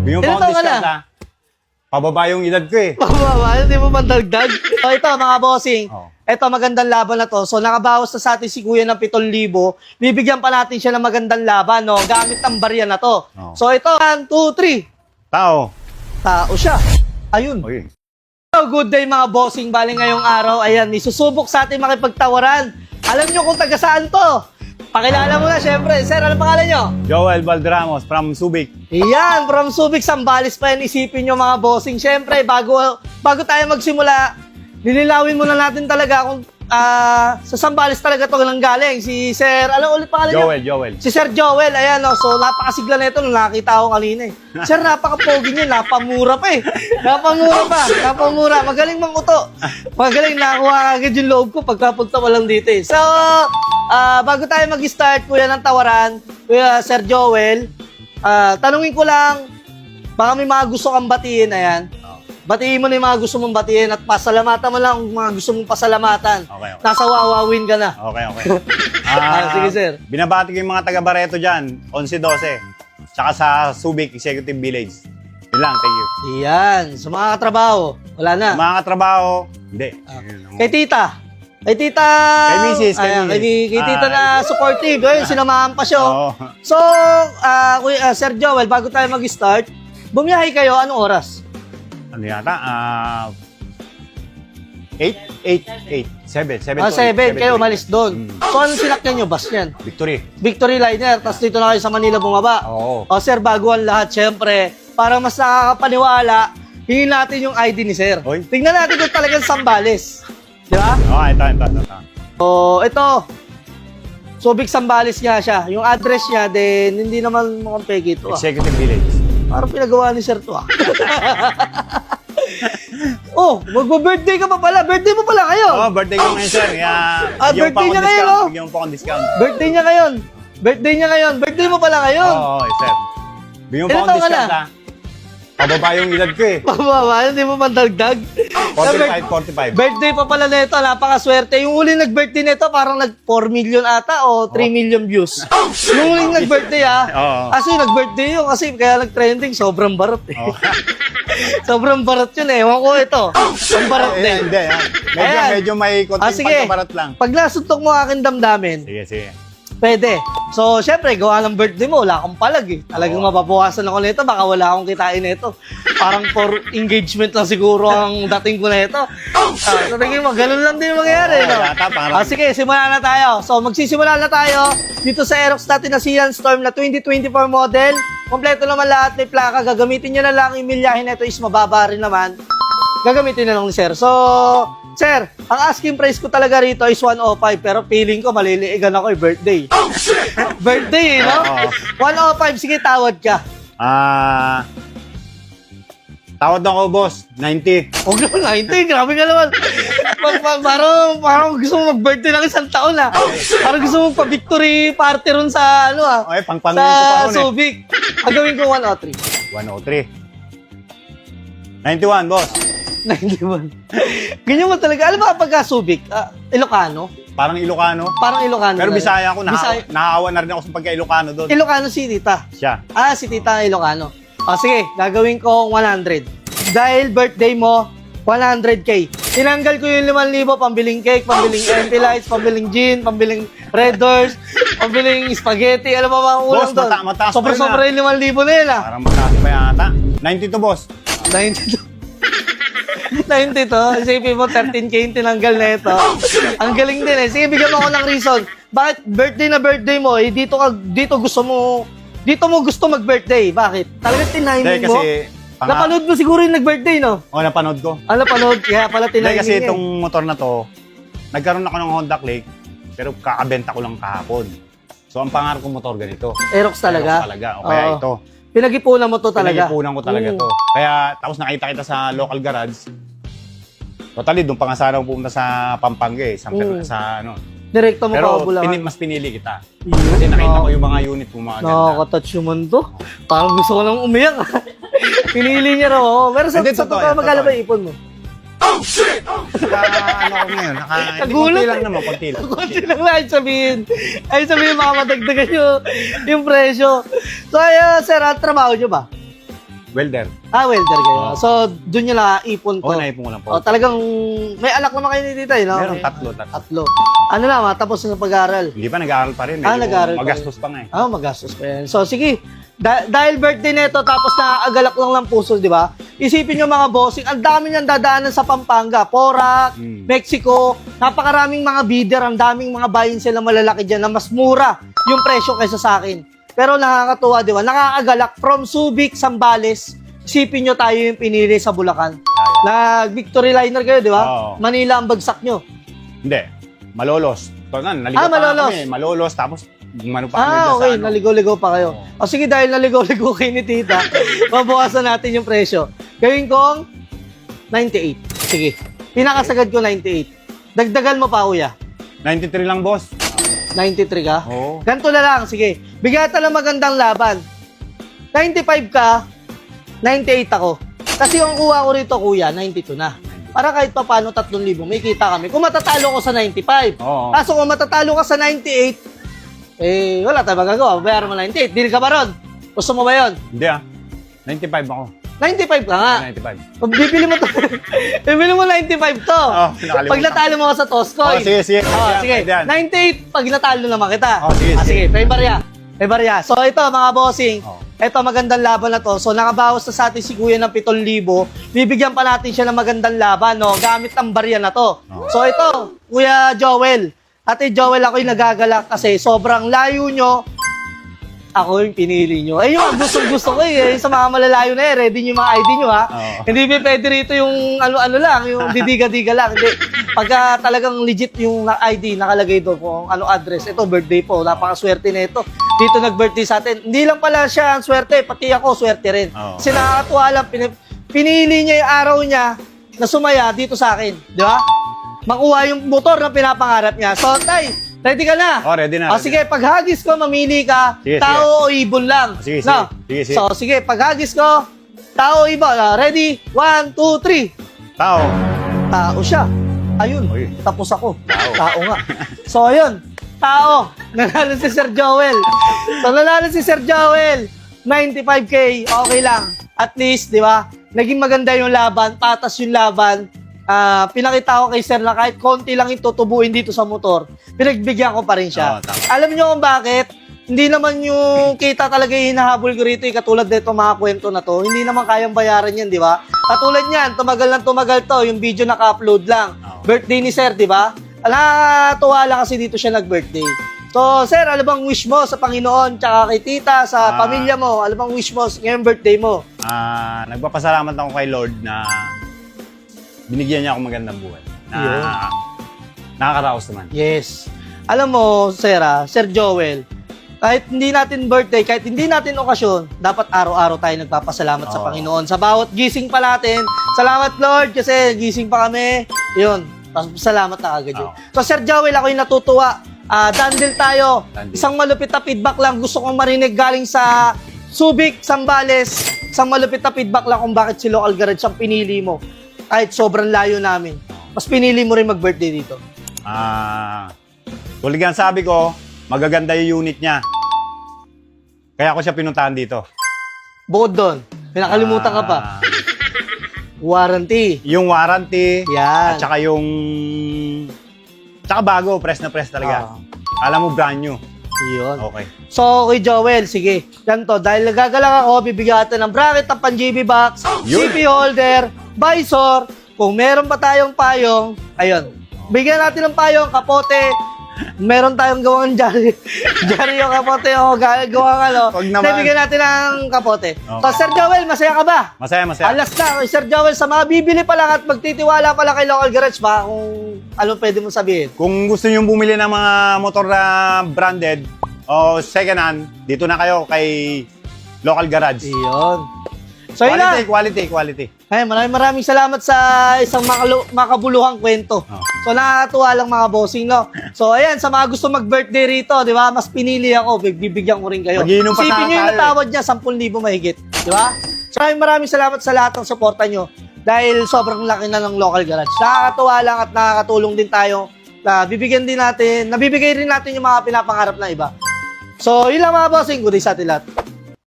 Bigyan mo Ilan pa akong taon ka discount na? ha. Pababa yung edad ko eh. Pababa, hindi mo mandagdag. So ito mga bossing, Oh. ito magandang laban na to. So nakabawas na sa atin si Kuya ng 7,000. Bibigyan pa natin siya ng magandang laban, no? Gamit ang barya na to. Oh. So ito, 1, 2, 3. Tao. Tao siya. Ayun. Okay. So, good day mga bossing. Bali ngayong araw, ayan, isusubok sa atin makipagtawaran. Alam nyo kung taga saan to. Pakilala mo na, syempre. Sir, ano pangalan nyo? Joel Valderramos from Subic. Yan, from Subic, Sambales pa yan. Isipin nyo mga bossing. Syempre, bago tayo magsimula, nililawin muna natin talaga kung sa Sambales talaga ito nang galing. Si Sir, ano ulit pangalan nyo? Joel. Si Sir Joel, ayan o. So, napakasigla na ito nung nakita ko kanina eh. Sir, napaka-pogi niya, napamura pa eh. Napamura. Magaling manguto. Magaling, nakuha agad yung loob ko pagkapunta ko lang dito eh. So, bago tayo mag-start, kuya ng tawaran, kuya Sir Joel, tanungin ko lang, baka may mga gusto kang batiin, ayan. Batiin mo na yung mga gusto mong batiin at pasalamatan mo lang ang mga gusto mong pasalamatan. Okay. Nasa wawawin ka na. Okay. Sige, sir. Binabati ko yung mga taga Barreto dyan, 11-12. Tsaka sa Subic Executive Village. Yun lang, thank you. Iyan. Sa mga katrabaho, wala na. Sa mga katrabaho, hindi. Kay tita. Kay tita. Kay Mrs. Ayan, kay tita na supportive. Ayun, sinamahan pa siya. Oo. So, Sir Joel, bago tayo mag-start, bumiyahe kayo, anong oras? Ano yata? 7 7 kayo umalis doon. So, anong sinakyan nyo? Bus yan? Victory Liner. Tapos dito na kayo sa Manila bumaba. Oo. O, sir, bago ang lahat, syempre, para mas nakakapaniwala, hingin natin yung ID ni sir. Oy. Tingnan natin kung talagang Sambales. Di ba? Oo, ito. So, ito. Subic Sambales nga siya. Yung address niya, then, hindi naman mukhang pegi ito. Executive Village. Parang pinagawa ni sir to ah. Oh, magbo-birthday ka pa pala. Birthday mo pala kayo. Oo, birthday ko ngayon, sir. Kaya, birthday niya ngayon, oh. Bigyan mo pa akong discount. Birthday niya ngayon. Birthday mo pala ngayon. Oo, sir. Bigyan mo pa Ilan akong taon ka discount, na? ha? Pababa yung edad ko eh. Pababa, hindi mo mandagdag. 45. Birthday pa pala nito, napakaswerte. Yung huling nag-birthday nito, parang nag-4 million ata o 3 million views. Yung huling nag-birthday Oo. Kasi nag-birthday yun, kasi kaya nag-trending, sobrang barot eh. Oo. Sobrang barot yun eh. Ewan ko ito. Ang barot din. Hindi, ha? Ayan. Medyo may konting Sige. pagkabarat lang. Pag nasuntok mo aking damdamin, Sige. pwede. So, syempre, gawa ng birthday mo, wala akong palag eh. Talagang mapapawasan ako nito, baka wala akong kitain nito. Parang for engagement lang siguro ang dating ko nito. So, tingin mo, ganun lang din mangyayari, no? yata, parang- Sige, simulan na tayo. So, magsisimula na tayo dito sa Aerox natin na Sian Storm na 2024 model. Kompleto naman lahat, may plaka. Gagamitin nyo na lang, yung milyahin nito is mababa rin naman. Gagamitin na lang ni Sir. So, Sir, ang asking price ko talaga rito is 105, pero feeling ko maliliigan ako yung birthday. Birthday, no? Oo. 105, sige, tawad ka. Tawad ako, boss. 90. Huwag naman, 90, grabe ka naman. Parang gusto mo mag-birthday ng isang taon, ha? Parang gusto mo pa-victory party ron sa, Okay, pang-pangin ko pa sa ron eh. Subic. Ang gawin ko 103. 103. 91, boss. 91. Ganyan mo talaga. Alam mo kapag Subic, Ilocano? Parang Ilocano. Parang Ilocano. Pero talaga. Bisaya ako. Bisaya. Nakakawa na rin ako sa pagka-Ilocano doon. Ilocano si Tita. Siya. Si Tita Ilocano. Sige, gagawin ko 100. Dahil birthday mo, 100K. Tinanggal ko yung 5,000 pambiling cake, pambiling MP lights, pambiling gin, pambiling Red Doors, pambiling spaghetti. Alam mo ba ang ulang Boss, doon? mataas pa Sobra-sobra yung 5,000 na yun, Parang mataas pa yata. 92, boss. 92. 92. Isipin mo, 13K yung tinanggal na ito. Ang galing din eh. Sige, bigyan mo ako ng reason. Bakit birthday mo, dito mo gusto mag-birthday? Bakit? Talagang tinahin Hindi, mo? kasi... Napanood mo siguro yung nag-birthday, no? napanood ko. Napanood. Kaya pala Hindi, tinahin kasi niya. itong motor na to, nagkaroon ako ng Honda Click, pero kakabenta ko lang kahapon. So, ang pangarap kong motor ganito. Aerox talaga? Aerox talaga. O kaya Oo. ito. Pinag-ipunan mo to talaga? Pinag-ipunan ko talaga to. Kaya, tapos nakita kita sa local garage. Totally, doon pa nga sana ako pumunta sa Pampanga eh. Sa ano. Direkto mo Pero pa Bulacan. mas pinili kita. Kasi nakita ko yung mga unit mo, mga ganda. Nakaka-touch yung mundo. Parang gusto ko nang umiyak. Pinili niya raw ako. Pero sa Hindi, totoo, totoo yan, magkano ba totoo. ipon mo? Ano ko ngayon? Nagulat Konti eh. lang naman, konti lang. Kunti lang na ay sabihin baka madagdagan yung presyo. So, sir, trabaho nyo ba? Welder. Welder kayo. Oo. So, doon nyo naipon to. Oo, naipon ko lang po. Talagang may anak naman kayo ni tita, no? Meron, Okay. tatlo. Tatlo. Ano na, matapos na pag-aaral. Hindi pa, nag-aaral pa rin. Medyo Nag-aaral pa magastos pa nga eh. Magastos pa yan. So, sige. Dahil birthday nito, tapos nakaagalak lang ng puso, di ba? Isipin nyo mga bossing, ang dami niyang dadaanan sa Pampanga. Porac, Mexico, napakaraming mga bidder, ang daming mga buy-in sila malalaki dyan na mas mura yung presyo kaysa sa akin. Pero nakakatuwa, di ba? Nakaagalak from Subic, Zambales, isipin nyo tayo yung pinili sa Bulacan. Nag-Victory Liner kayo, di ba? Oo. Manila ang bagsak nyo. Hindi. Malolos. Naligaw pa Malolos. kami. Malolos, tapos gumano pa kami dyan Okay. sa ano. Naligaw-ligaw pa kayo. Oo. O sige, dahil naligaw-ligaw kayo ni tita, mabukasan natin yung presyo. Gawin kong 98. Sige. Pinakasagad ko 98. Dagdagan mo pa, kuya. 93 lang, boss. 93 ka? Oo. Ganito na lang, sige. Bigyan ng magandang laban. 95 ka, 98 ako. Kasi yung kuha ko rito, kuya, 92 na. Para kahit pa paano 3,000, may kita kami. Kung matatalo ko sa 95. Oo. Kaso kung matatalo ka sa 98, wala tayong magagawa. Bayaran mo 98. Dili ka ba ron? Gusto mo ba yun? Hindi 95 ako. 95 ka nga. 95. Pag bibili mo to, bibili mo 95 to. Nakalimutan. Pag natalo mo ka sa Toscoy. Sige. Sige. Pwede yan. 98, pag natalo naman kita. Sige. Sige. May barya. So ito mga bossing, Oh. ito magandang laban na to. So nakabawas na sa atin si Kuya ng 7,000. Bibigyan pa natin siya ng magandang laban, no? Gamit ang barya na to. Oh. So ito, Kuya Joel. Ate Joel, ako'y nagagalak kasi sobrang layo nyo. Ako yung pinili nyo. Yung gusto ko sa mga malalayo na ready nyo yung mga ID nyo, ha? Oo. Hindi ba pwede rito yung ano lang, yung didiga-diga lang. Hindi. Pagka talagang legit yung ID, nakalagay doon kung ano address. Ito, birthday po. Napakaswerte na ito. Dito nag-birthday sa atin. Hindi lang pala siya ang swerte, pati ako swerte rin. Oo. Kasi nakakatuwa lang, pinili niya yung araw niya na sumaya dito sa akin. Di ba? Makuha yung motor na pinapangarap niya. So, tay, ready ka na? Ready na. O, sige, pag hagis ko, mamili ka, Sige, tao o ibon lang. Sige. No? Sige. So, sige, pag hagis ko, tao o ibon. Ready? 1, 2, 3. Tao. Tao siya. Ayun, Uy. tapos ako. Tao. Tao nga. So, ayun, tao. Nanalo si Sir Joel. So, nanalo si Sir Joel. 95K, okay lang. At least, di ba? Naging maganda yung laban, patas yung laban. Pinakita ko kay Sir na kahit konti lang yung tutubuin dito sa motor, pinagbigyan ko pa rin siya. Oo, tama. Alam niyo kung bakit? Hindi naman yung kita talaga yung hinahabol ko rito, katulad nito mga kwento na to. Hindi naman kayang bayaran yan, di ba? Katulad niyan, tumagal to, yung video naka-upload lang. Oo. Birthday ni Sir, di ba? Nakatuwa lang kasi dito siya nag-birthday. So, Sir, ano bang wish mo sa Panginoon, tsaka kay tita, sa pamilya mo? Ano bang wish mo ngayong birthday mo? Nagpapasalamat ako kay Lord na binigyan niya ako magandang buhay. Yun. Nakakaraos naman. Yes. Alam mo, Sir Joel, kahit hindi natin birthday, kahit hindi natin okasyon, dapat araw-araw tayo nagpapasalamat sa Oo. Panginoon. Sa bawat gising pa natin, salamat Lord kasi gising pa kami. Yun, salamat na agad yun. Oo. So Sir Joel, ako'y natutuwa. Dandel tayo. Dandel. Isang malupit na feedback lang. Gusto kong marinig galing sa Subic, Zambales. Isang malupit na feedback lang kung bakit si Local Garage ang pinili mo. Kahit sobrang layo namin. Mas pinili mo rin mag-birthday dito. Tulad yan sabi ko, magaganda yung unit niya. Kaya ako siya pinuntahan dito. Bukod doon, pinakalimutan ka pa. Warranty. Yung warranty, Yan. at saka yung... Tsaka bago, press na press talaga. Alam mo, brand new. Yun. Okay. So, kay Joel, sige. Ganito, dahil nagagalak ako, bibigyan natin ng bracket, ng pan-GB box, Yun. CP holder, visor. Kung meron pa tayong payong, ayun. Bigyan natin ng payong, kapote. Meron tayong gawang jari. Jari yung kapote, o gawang ano. Wag naman. Bigyan natin ng kapote. Okay. So, Sir Joel, masaya ka ba? Masaya. Alas na, Sir Joel, sa mga bibili pa lang at magtitiwala pala kay Local Garage ba kung ano pwede mong sabihin? Kung gusto nyo bumili ng mga motor na branded o second hand, dito na kayo kay Local Garage. Iyon. So, yun lang. Quality. Ay, maraming salamat sa isang makabuluhang kwento. Oh. So, nakakatuwa lang mga bossing, no? So, ayan, sa mga gusto mag-birthday rito, di ba? Mas pinili ako, bibigyan ko rin kayo. Mag-iinom pa Isipin nyo yung tayo. natawad niya, 10,000 mahigit. Di ba? So, maraming salamat sa lahat ng suporta nyo. Dahil sobrang laki na ng Local Garage. Nakakatuwa lang at nakakatulong din tayo na nabibigay rin natin yung mga pinapangarap na iba. So, yun lang mga bossing. Good day sa atin lahat.